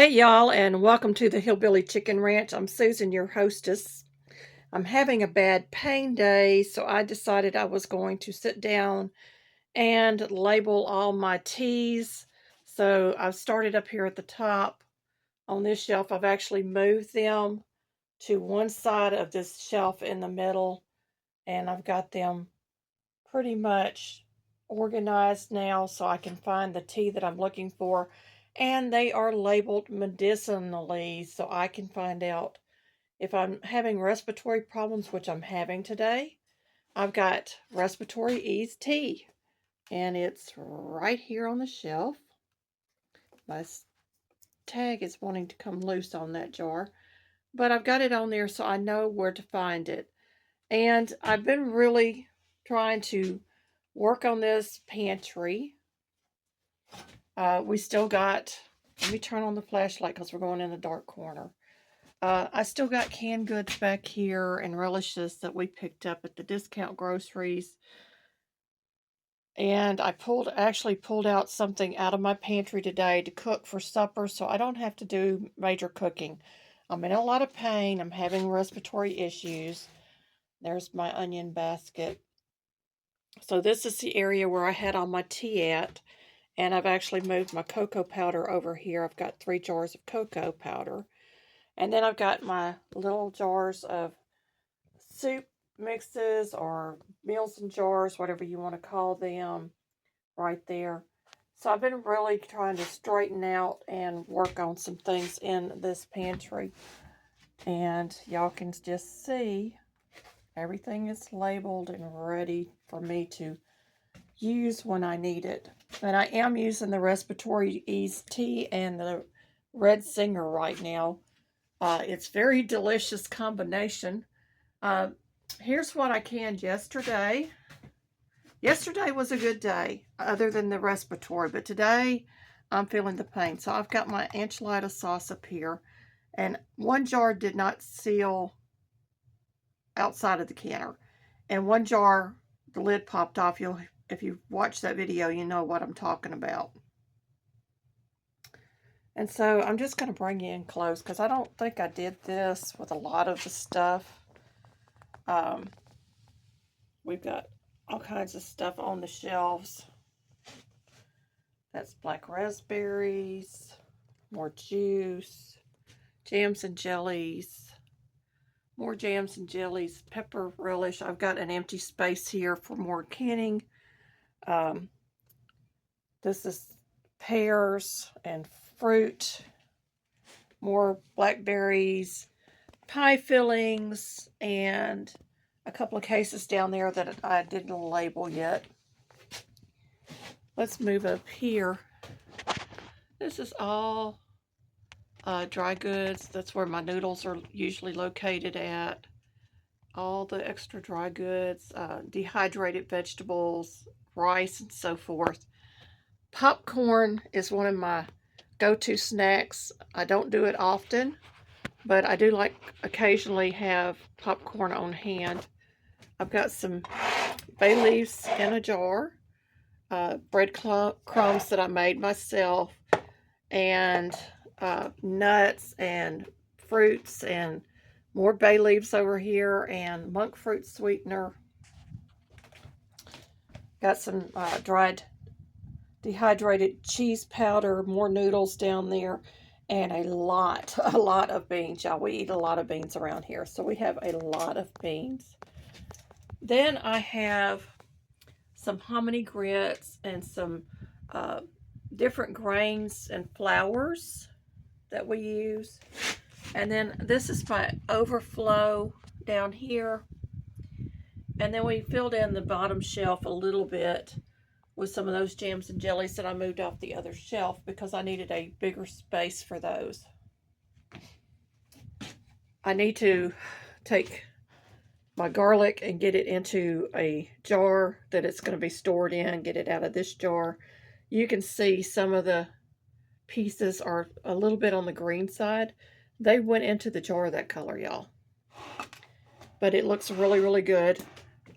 Hey y'all, and welcome to the Hillbilly Chicken Ranch. I'm Susan, your hostess. I'm having a bad pain day, so I decided I was going to sit down and label all my teas. So I've started up here at the top on this shelf. I've actually moved them to one side of this shelf in the middle, and I've got them pretty much organized now so I can find the tea that I'm looking for. And they are labeled medicinally so I can find out if I'm having respiratory problems, which I'm having today. I've got respiratory ease tea, and it's right here on the shelf. My tag is wanting to come loose on that jar, but I've got it on there so I know where to find it. And I've been really trying to work on this pantry. We still got, let me turn on the flashlight because we're going in the dark corner. I still got canned goods back here and relishes that we picked up at the discount groceries. And I actually pulled out something out of my pantry today to cook for supper so I don't have to do major cooking. I'm in a lot of pain. I'm having respiratory issues. There's my onion basket. So this is the area where I had all my tea at. And I've actually moved my cocoa powder over here. I've got 3 jars of cocoa powder. And then I've got my little jars of soup mixes or meals in jars, whatever you want to call them, right there. So I've been really trying to straighten out and work on some things in this pantry. And y'all can just see everything is labeled and ready for me to use when I need it. And I am using the respiratory ease tea and the red singer right now. It's very delicious combination. Uh, Here's what I canned yesterday. Yesterday was a good day, other than the respiratory, but today I'm feeling the pain. So I've got my enchilada sauce up here, and one jar did not seal outside of the canner, and one jar, the lid popped off. If you watch that video, you know what I'm talking about. And so I'm just going to bring you in close because I don't think I did this with a lot of the stuff. We've got all kinds of stuff on the shelves. That's black raspberries, more juice, jams and jellies, more jams and jellies, pepper relish. I've got an empty space here for more canning. This is pears and fruit, more blackberries, pie fillings, and a couple of cases down there that I didn't label yet. Let's move up here. This is all dry goods. That's where my noodles are usually located at. All the extra dry goods, dehydrated vegetables, rice, and so forth. Popcorn is one of my go-to snacks. I don't do it often, but I do like occasionally have popcorn on hand. I've got some bay leaves in a jar, bread crumbs that I made myself, and nuts and fruits and more bay leaves over here and monk fruit sweetener. Got some dried dehydrated cheese powder, more noodles down there, and a lot of beans. Y'all, we eat a lot of beans around here, so we have a lot of beans. Then I have some hominy grits and some different grains and flours that we use. And then this is my overflow down here. And then we filled in the bottom shelf a little bit with some of those jams and jellies that I moved off the other shelf because I needed a bigger space for those. I need to take my garlic and get it into a jar that it's going to be stored in, get it out of this jar. You can see some of the pieces are a little bit on the green side. They went into the jar that color, y'all. But it looks really, really good.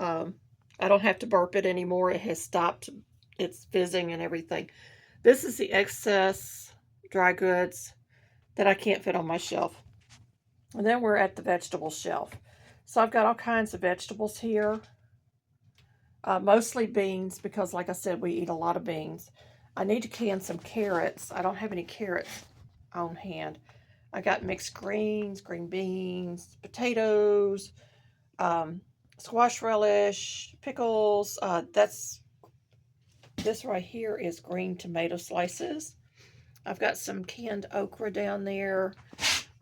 I don't have to burp it anymore. It has stopped its fizzing and everything. This is the excess dry goods that I can't fit on my shelf. And then we're at the vegetable shelf. So I've got all kinds of vegetables here. Mostly beans because, like I said, we eat a lot of beans. I need to can some carrots. I don't have any carrots on hand. I got mixed greens, green beans, potatoes, squash relish, pickles. This right here is green tomato slices. I've got some canned okra down there,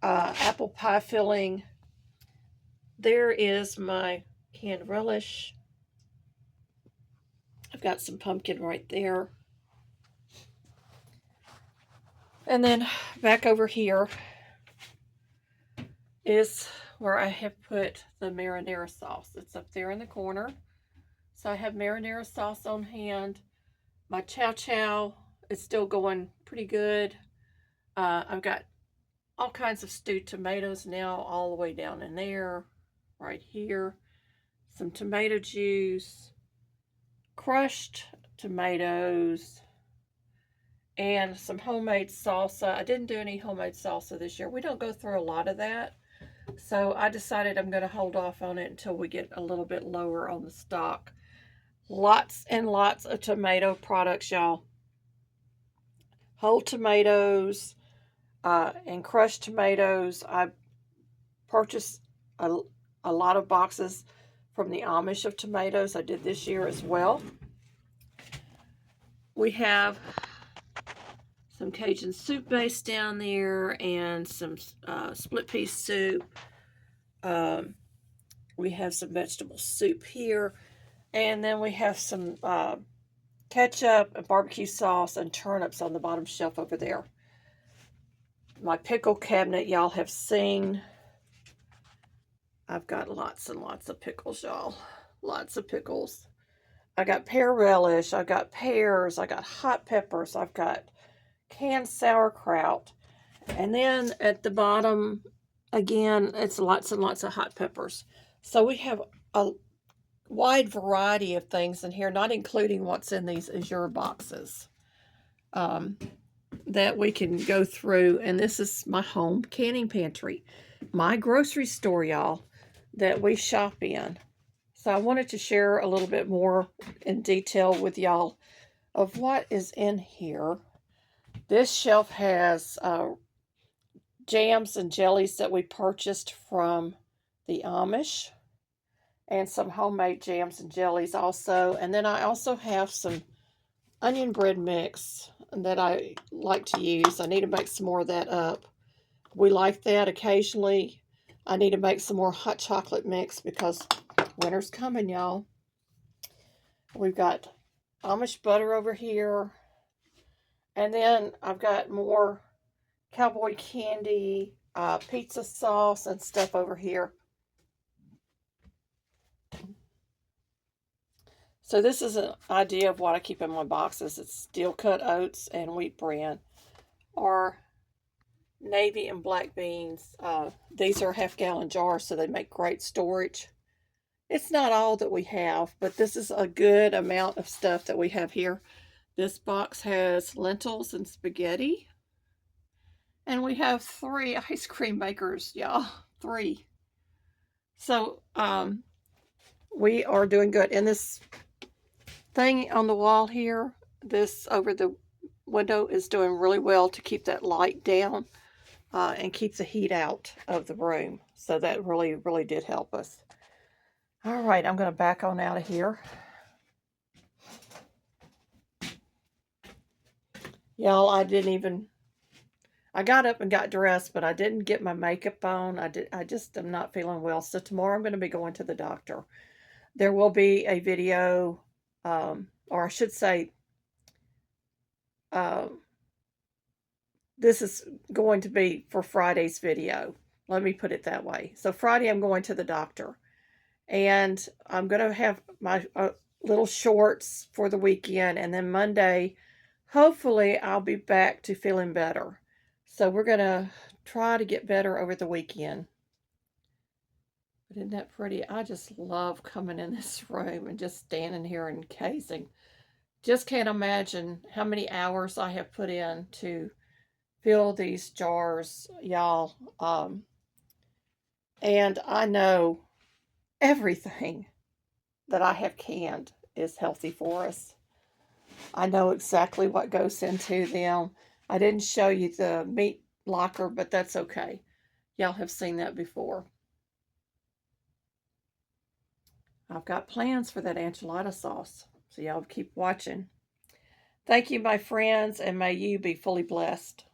apple pie filling. There is my canned relish. I've got some pumpkin right there. And then back over here is where I have put the marinara sauce. It's up there in the corner. So I have marinara sauce on hand. My chow chow is still going pretty good. I've got all kinds of stewed tomatoes now all the way down in there, right here. Some tomato juice, crushed tomatoes, and some homemade salsa. I didn't do any homemade salsa this year. We don't go through a lot of that. So I decided I'm going to hold off on it until we get a little bit lower on the stock. Lots and lots of tomato products, y'all. Whole tomatoes and crushed tomatoes. I purchased a lot of boxes from the Amish of tomatoes. I did this year as well. We have some Cajun soup base down there and some split pea soup. We have some vegetable soup here. And then we have some ketchup and barbecue sauce and turnips on the bottom shelf over there. My pickle cabinet, y'all have seen. I've got lots and lots of pickles, y'all. Lots of pickles. I got pear relish. I got pears. I got hot peppers. I've got canned sauerkraut. And then at the bottom, again, it's lots and lots of hot peppers. So we have a wide variety of things in here, not including what's in these Azure boxes that we can go through. And this is my home canning pantry, my grocery store, y'all, that we shop in. So I wanted to share a little bit more in detail with y'all of what is in here. This shelf has jams and jellies that we purchased from the Amish, and some homemade jams and jellies also. And then I also have some onion bread mix that I like to use. I need to make some more of that up. We like that occasionally. I need to make some more hot chocolate mix because winter's coming, y'all. We've got Amish butter over here. And then I've got more cowboy candy, pizza sauce and stuff over here. So this is an idea of what I keep in my boxes. It's steel cut oats and wheat bran, or navy and black beans. These are half-gallon jars, so they make great storage. It's not all that we have, but this is a good amount of stuff that we have here. This box has lentils and spaghetti. And we have 3 ice cream makers, y'all. 3. So, we are doing good. And this thing on the wall here, this over the window, is doing really well to keep that light down and keep the heat out of the room. So that really, really did help us. All right, I'm going to back on out of here. Y'all, I got up and got dressed, but I didn't get my makeup on. I just am not feeling well. So tomorrow I'm going to be going to the doctor. There will be a video, or I should say, this is going to be for Friday's video. Let me put it that way. So Friday I'm going to the doctor. And I'm going to have my little shorts for the weekend. And then Monday, hopefully, I'll be back to feeling better. So we're going to try to get better over the weekend. But isn't that pretty? I just love coming in this room and just standing here and casing. Just can't imagine how many hours I have put in to fill these jars, y'all. And I know everything that I have canned is healthy for us. I know exactly what goes into them. I didn't show you the meat locker, but that's okay. Y'all have seen that before. I've got plans for that enchilada sauce, so y'all keep watching. Thank you, my friends, and may you be fully blessed.